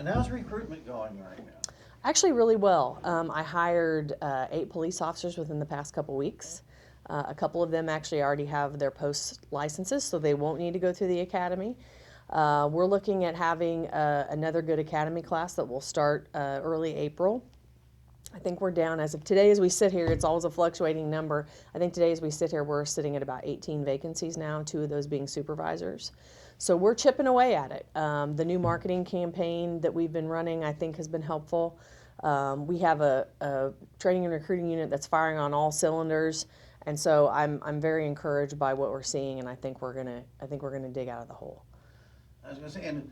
And how's recruitment going right now? Actually, really well. I hired 8 police officers within the past couple weeks. A couple of them actually already have their post licenses, so they won't need to go through the academy. We're looking at having another good academy class that will start early April. I think we're down, as of today as we sit here, it's always a fluctuating number. I think today as we sit here, we're sitting at about 18 vacancies now, 2 of those being supervisors. So we're chipping away at it. The new marketing campaign that we've been running, I think, has been helpful. We have a training and recruiting unit that's firing on all cylinders, and so I'm very encouraged by what we're seeing, and I think we're gonna dig out of the hole. I was going to say, and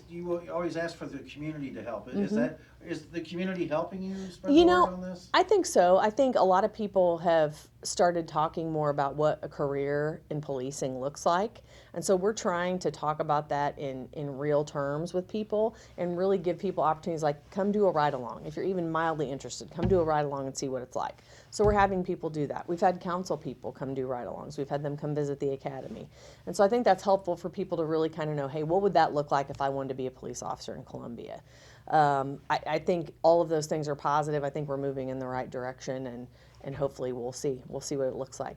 you always ask for the community to help. Mm-hmm. Is the community helping you spread You the word know, on this? I think so. I think a lot of people have started talking more about what a career in policing looks like. And so we're trying to talk about that in real terms with people and really give people opportunities like come do a ride along. If you're even mildly interested, come do a ride along and see what it's like. So we're having people do that. We've had council people come do ride alongs. We've had them come visit the academy. And so I think that's helpful for people to really kind of know, hey, what would that look like if I wanted to be a police officer in Columbia? I think all of those things are positive. I think we're moving in the right direction, and hopefully we'll see what it looks like.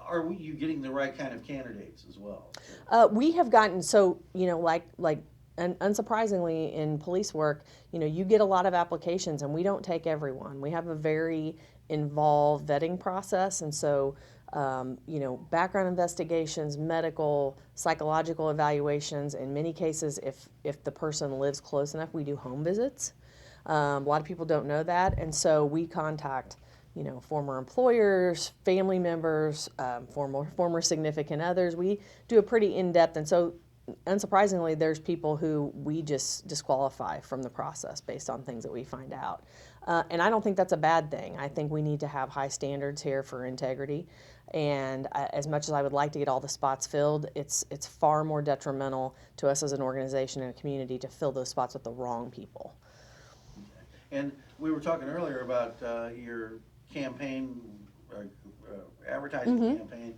Are you getting the right kind of candidates as well? We have gotten, so and unsurprisingly in police work, you get a lot of applications and we don't take everyone. We have a very involved vetting process, and so background investigations, medical, psychological evaluations. In many cases, if the person lives close enough, we do home visits. A lot of people don't know that, and so we contact former employers, family members, former significant others. We do a pretty in-depth, and so unsurprisingly, there's people who we just disqualify from the process based on things that we find out. And I don't think that's a bad thing. I think we need to have high standards here for integrity. And as much as I would like to get all the spots filled, it's far more detrimental to us as an organization and a community to fill those spots with the wrong people. Okay. And we were talking earlier about your campaign, advertising campaign.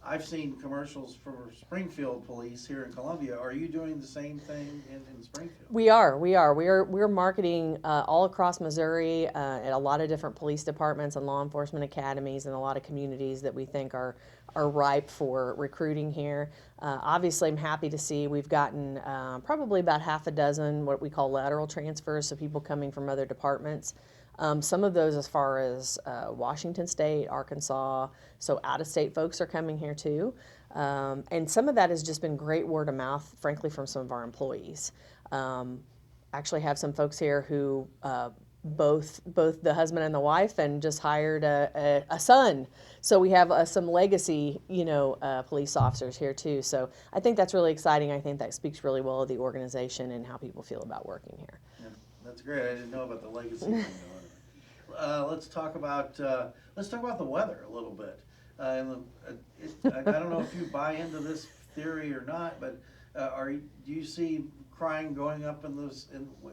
I've seen commercials for Springfield Police here in Columbia. Are you doing the same thing in Springfield? We are. We're marketing all across Missouri at a lot of different police departments and law enforcement academies and a lot of communities that we think are ripe for recruiting here. Obviously, I'm happy to see we've gotten probably about half a dozen what we call lateral transfers, so people coming from other departments. Some of those as far as Washington State, Arkansas, so out-of-state folks are coming here too. And some of that has just been great word of mouth, frankly, from some of our employees. Actually have some folks here who both the husband and the wife and just hired a son. So we have some legacy, police officers here too. So I think that's really exciting. I think that speaks really well of the organization and how people feel about working here. Yeah, that's great. I didn't know about the legacy thing. Let's talk about the weather a little bit. I don't know if you buy into this theory or not, but do you see crime going up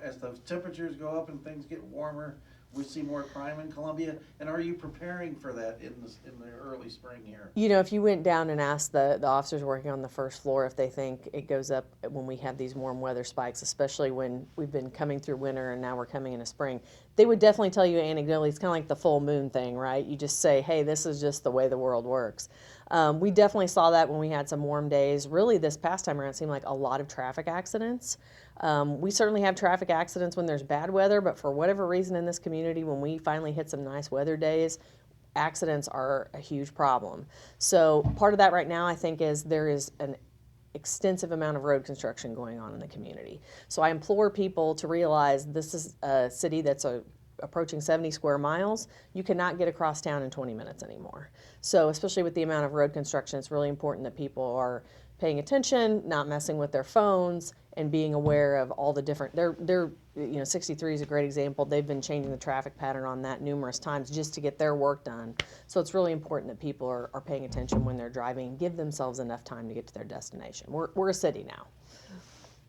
as the temperatures go up and things get warmer? We see more crime in Columbia, and are you preparing for that in the early spring here? If you went down and asked the officers working on the first floor if they think it goes up when we have these warm weather spikes, especially when we've been coming through winter and now we're coming into spring, they would definitely tell you anecdotally, it's kind of like the full moon thing, right? You just say, hey, this is just the way the world works. We definitely saw that when we had some warm days. Really, this past time around, it seemed like a lot of traffic accidents. We certainly have traffic accidents when there's bad weather, but for whatever reason in this community, when we finally hit some nice weather days, accidents are a huge problem. So part of that right now, I think, is there is an extensive amount of road construction going on in the community. So I implore people to realize this is a city that's approaching 70 square miles. You cannot get across town in 20 minutes anymore. So especially with the amount of road construction, it's really important that people are paying attention, not messing with their phones, and being aware of all the different, 63 is a great example. They've been changing the traffic pattern on that numerous times just to get their work done. So it's really important that people are paying attention when they're driving and give themselves enough time to get to their destination. We're a city now.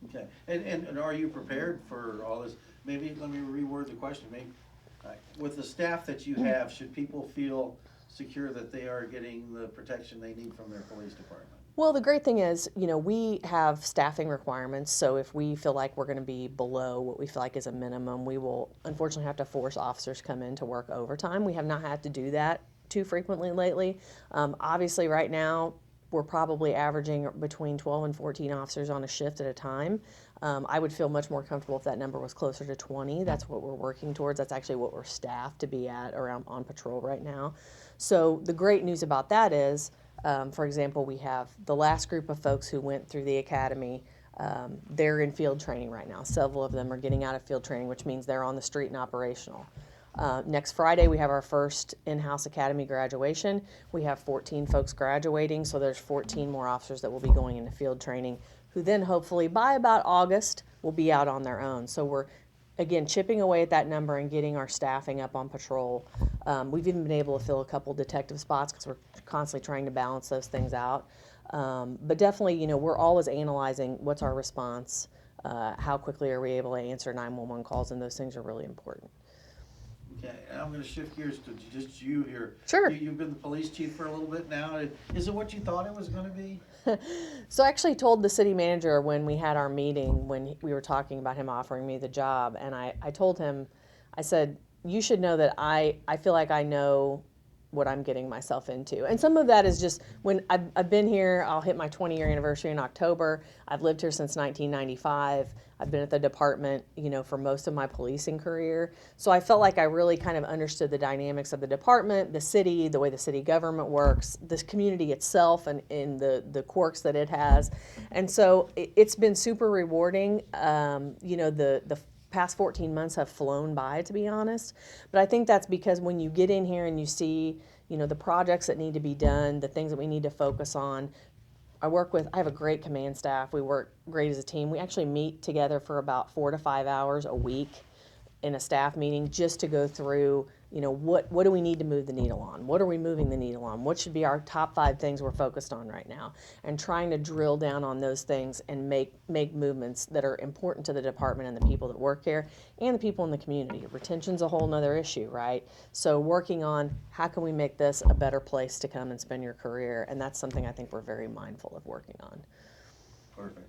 Okay, and are you prepared for all this? Maybe let me reword the question. Maybe with the staff that you have, should people feel secure that they are getting the protection they need from their police department? Well, the great thing is, we have staffing requirements, so if we feel like we're going to be below what we feel like is a minimum, we will unfortunately have to force officers come in to work overtime. We have not had to do that too frequently lately. Obviously, right now, we're probably averaging between 12 and 14 officers on a shift at a time. I would feel much more comfortable if that number was closer to 20. That's what we're working towards. That's actually what we're staffed to be at around on patrol right now. So the great news about that is, for example, we have the last group of folks who went through the academy. They're in field training right now. Several of them are getting out of field training, which means they're on the street and operational. Next Friday, we have our first in-house academy graduation. We have 14 folks graduating, so there's 14 more officers that will be going into field training, who then hopefully by about August will be out on their own. So we're, again, chipping away at that number and getting our staffing up on patrol. We've even been able to fill a couple detective spots because we're constantly trying to balance those things out. But definitely, we're always analyzing what's our response, how quickly are we able to answer 911 calls, and those things are really important. Okay, and I'm going to shift gears to just you here. Sure. You've been the police chief for a little bit now. Is it what you thought it was going to be? So I actually told the city manager when we had our meeting, when we were talking about him offering me the job, and I told him, I said, you should know that I feel like I know what I'm getting myself into. And some of that is just when I've been here, I'll hit my 20-year anniversary in October. I've lived here since 1995. I've been at the department, for most of my policing career. So I felt like I really kind of understood the dynamics of the department, the city, the way the city government works, this community itself, and in the quirks that it has. And so it's been super rewarding. The past 14 months have flown by, to be honest. But I think that's because when you get in here and you see, the projects that need to be done, the things that we need to focus on. I have a great command staff. We work great as a team. We actually meet together for about 4 to 5 hours a week in a staff meeting just to go through, what do we need to move the needle on? What are we moving the needle on? What should be our top 5 things we're focused on right now? And trying to drill down on those things and make movements that are important to the department and the people that work here and the people in the community. Retention's a whole nother issue, right? So working on how can we make this a better place to come and spend your career, and that's something I think we're very mindful of working on. Perfect.